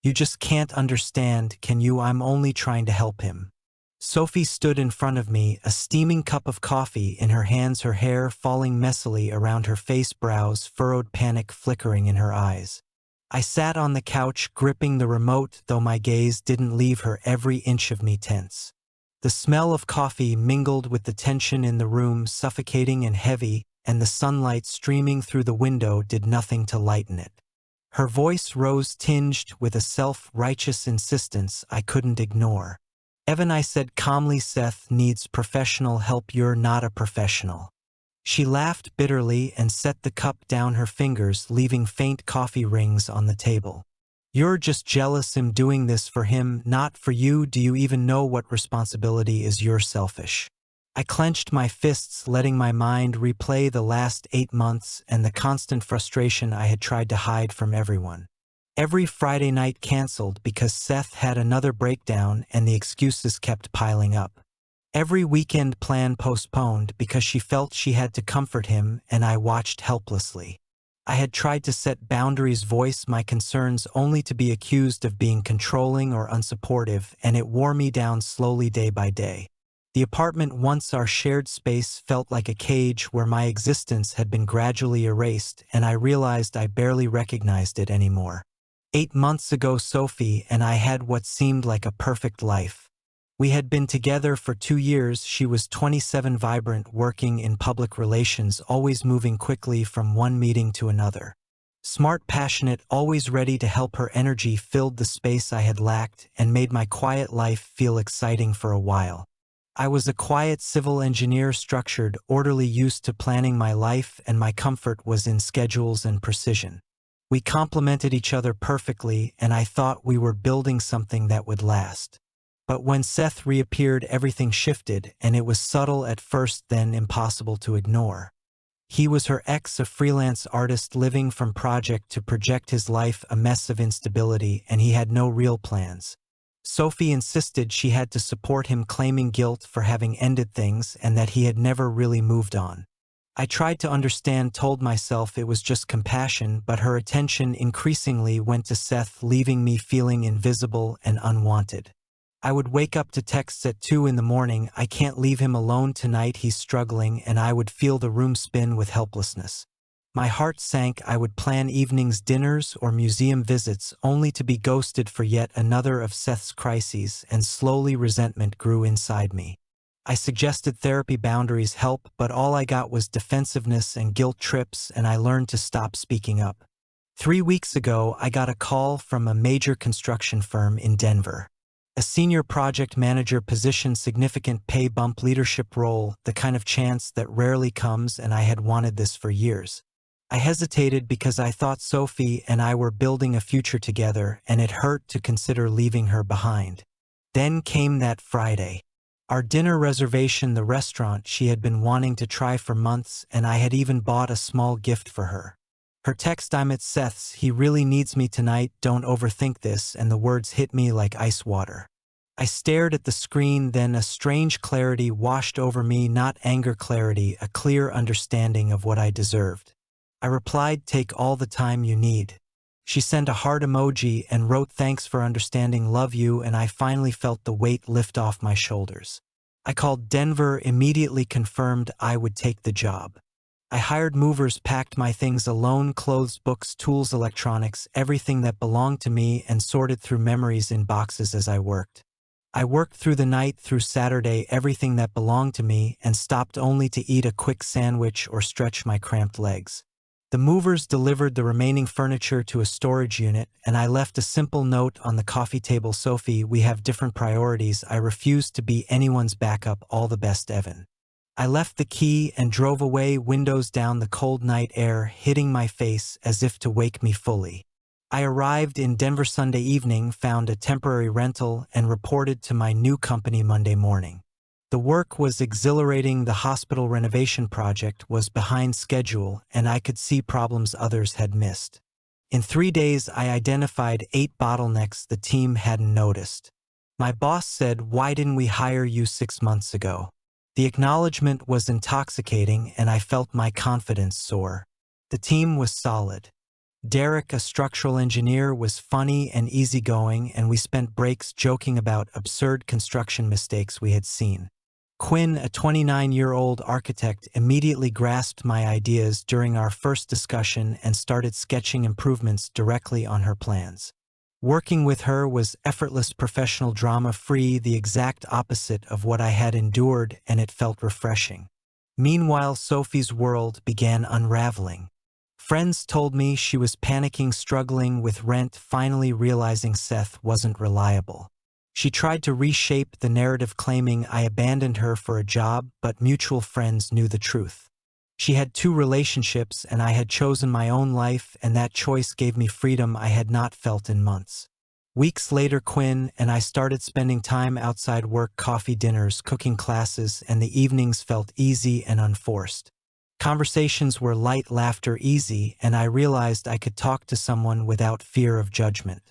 You just can't understand, can you? I'm only trying to help him." Sophie stood in front of me, a steaming cup of coffee in her hands, her hair falling messily around her face, brows furrowed, panic flickering in her eyes. I sat on the couch, gripping the remote, though my gaze didn't leave her, every inch of me tense. The smell of coffee mingled with the tension in the room, suffocating and heavy, and the sunlight streaming through the window did nothing to lighten it. Her voice rose, tinged with a self-righteous insistence I couldn't ignore. "Evan," I said calmly, "Seth needs professional help. You're not a professional." She laughed bitterly and set the cup down, her fingers leaving faint coffee rings on the table. "You're just jealous. I'm doing this for him, not for you. Do you even know what responsibility is? You're selfish." I clenched my fists, letting my mind replay the last 8 months and the constant frustration I had tried to hide from everyone. Every Friday night canceled because Seth had another breakdown and the excuses kept piling up. Every weekend plan postponed because she felt she had to comfort him, and I watched helplessly. I had tried to set boundaries, voice my concerns, only to be accused of being controlling or unsupportive, and it wore me down slowly, day by day. The apartment, once our shared space, felt like a cage where my existence had been gradually erased, and I realized I barely recognized it anymore. 8 months ago, Sophie and I had what seemed like a perfect life. We had been together for 2 years. She was 27, vibrant, working in public relations, always moving quickly from one meeting to another. Smart, passionate, always ready to help. Her energy filled the space I had lacked and made my quiet life feel exciting for a while. I was a quiet civil engineer, structured, orderly, used to planning my life, and my comfort was in schedules and precision. We complemented each other perfectly, and I thought we were building something that would last. But when Seth reappeared, everything shifted, and it was subtle at first, then impossible to ignore. He was her ex, a freelance artist living from project to project, his life a mess of instability, and he had no real plans. Sophie insisted she had to support him, claiming guilt for having ended things and that he had never really moved on. I tried to understand, told myself it was just compassion, but her attention increasingly went to Seth, leaving me feeling invisible and unwanted. I would wake up to texts at 2 in the morning, "I can't leave him alone tonight, he's struggling," and I would feel the room spin with helplessness. My heart sank. I would plan evenings, dinners, or museum visits, only to be ghosted for yet another of Seth's crises, and slowly resentment grew inside me. I suggested therapy, boundaries, help, but all I got was defensiveness and guilt trips, and I learned to stop speaking up. 3 weeks ago, I got a call from a major construction firm in Denver. A senior project manager position, significant pay bump, leadership role, the kind of chance that rarely comes, and I had wanted this for years. I hesitated because I thought Sophie and I were building a future together, and it hurt to consider leaving her behind. Then came that Friday. Our dinner reservation, the restaurant she had been wanting to try for months, and I had even bought a small gift for her. Her text, "I'm at Seth's, he really needs me tonight, don't overthink this," and the words hit me like ice water. I stared at the screen, then a strange clarity washed over me, not anger, clarity, a clear understanding of what I deserved. I replied, "Take all the time you need." She sent a heart emoji and wrote, "Thanks for understanding, love you," and I finally felt the weight lift off my shoulders. I called Denver, immediately confirmed I would take the job. I hired movers, packed my things alone, clothes, books, tools, electronics, everything that belonged to me, and sorted through memories in boxes as I worked. I worked through the night, through Saturday, everything that belonged to me, and stopped only to eat a quick sandwich or stretch my cramped legs. The movers delivered the remaining furniture to a storage unit, and I left a simple note on the coffee table, "Sophie, we have different priorities. I refuse to be anyone's backup. All the best, Evan." I left the key and drove away, windows down, the cold night air hitting my face as if to wake me fully. I arrived in Denver Sunday evening, found a temporary rental, and reported to my new company Monday morning. The work was exhilarating. The hospital renovation project was behind schedule, and I could see problems others had missed. In 3 days, I identified 8 bottlenecks the team hadn't noticed. My boss said, "Why didn't we hire you 6 months ago?" The acknowledgement was intoxicating, and I felt my confidence soar. The team was solid. Derek, a structural engineer, was funny and easygoing, and we spent breaks joking about absurd construction mistakes we had seen. Quinn, a 29-year-old architect, immediately grasped my ideas during our first discussion and started sketching improvements directly on her plans. Working with her was effortless professional drama-free, the exact opposite of what I had endured, and it felt refreshing. Meanwhile, Sophie's world began unraveling. Friends told me she was panicking, struggling with rent, finally realizing Seth wasn't reliable. She tried to reshape the narrative, claiming I abandoned her for a job, but mutual friends knew the truth. She had 2 relationships, and I had chosen my own life, and that choice gave me freedom I had not felt in months. Weeks later, Quinn and I started spending time outside work, coffee dinners, cooking classes, and the evenings felt easy and unforced. Conversations were light, laughter easy, and I realized I could talk to someone without fear of judgment.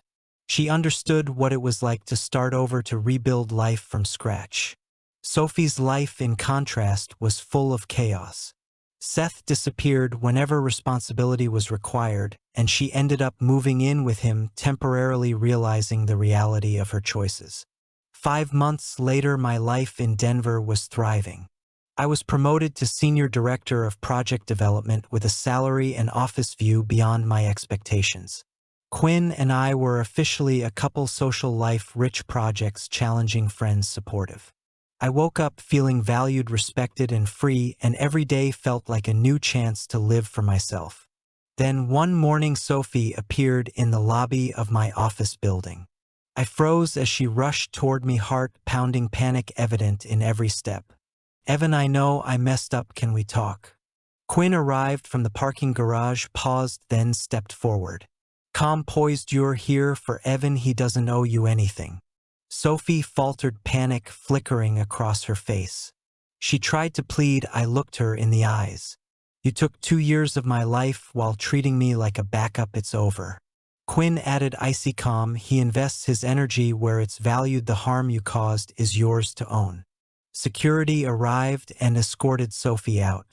She understood what it was like to start over, to rebuild life from scratch. Sophie's life, in contrast, was full of chaos. Seth disappeared whenever responsibility was required, and she ended up moving in with him, temporarily realizing the reality of her choices. 5 months later, my life in Denver was thriving. I was promoted to Senior Director of Project Development with a salary and office view beyond my expectations. Quinn and I were officially a couple, social life, rich projects, challenging, friends, supportive. I woke up feeling valued, respected, and free, and every day felt like a new chance to live for myself. Then one morning, Sophie appeared in the lobby of my office building. I froze as she rushed toward me, heart pounding, panic evident in every step. "Evan, I know I messed up. Can we talk?" Quinn arrived from the parking garage, paused, then stepped forward. Calm, poised. "You're here for Evan. He doesn't owe you anything." Sophie faltered, panic flickering across her face. She tried to plead. I looked her in the eyes. "You took 2 years of my life while treating me like a backup. It's over." Quinn added, icy calm. "He invests his energy where it's valued. The harm you caused is yours to own." Security arrived and escorted Sophie out.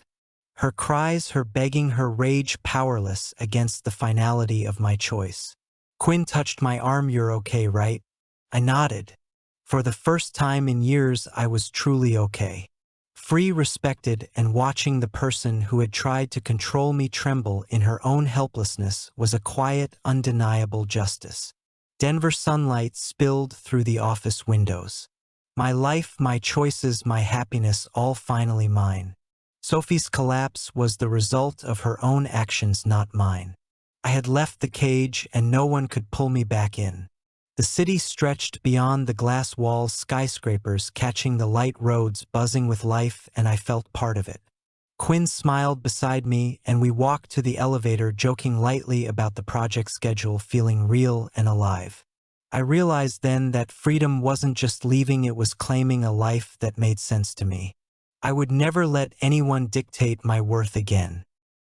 Her cries, her begging, her rage powerless against the finality of my choice. Quinn touched my arm. "You're okay, right?" I nodded. For the first time in years, I was truly okay. Free, respected, and watching the person who had tried to control me tremble in her own helplessness was a quiet, undeniable justice. Denver sunlight spilled through the office windows. My life, my choices, my happiness, all finally mine. Sophie's collapse was the result of her own actions, not mine. I had left the cage, and no one could pull me back in. The city stretched beyond the glass walls, skyscrapers catching the light, roads buzzing with life, and I felt part of it. Quinn smiled beside me, and we walked to the elevator, joking lightly about the project schedule, feeling real and alive. I realized then that freedom wasn't just leaving, it was claiming a life that made sense to me. I would never let anyone dictate my worth again.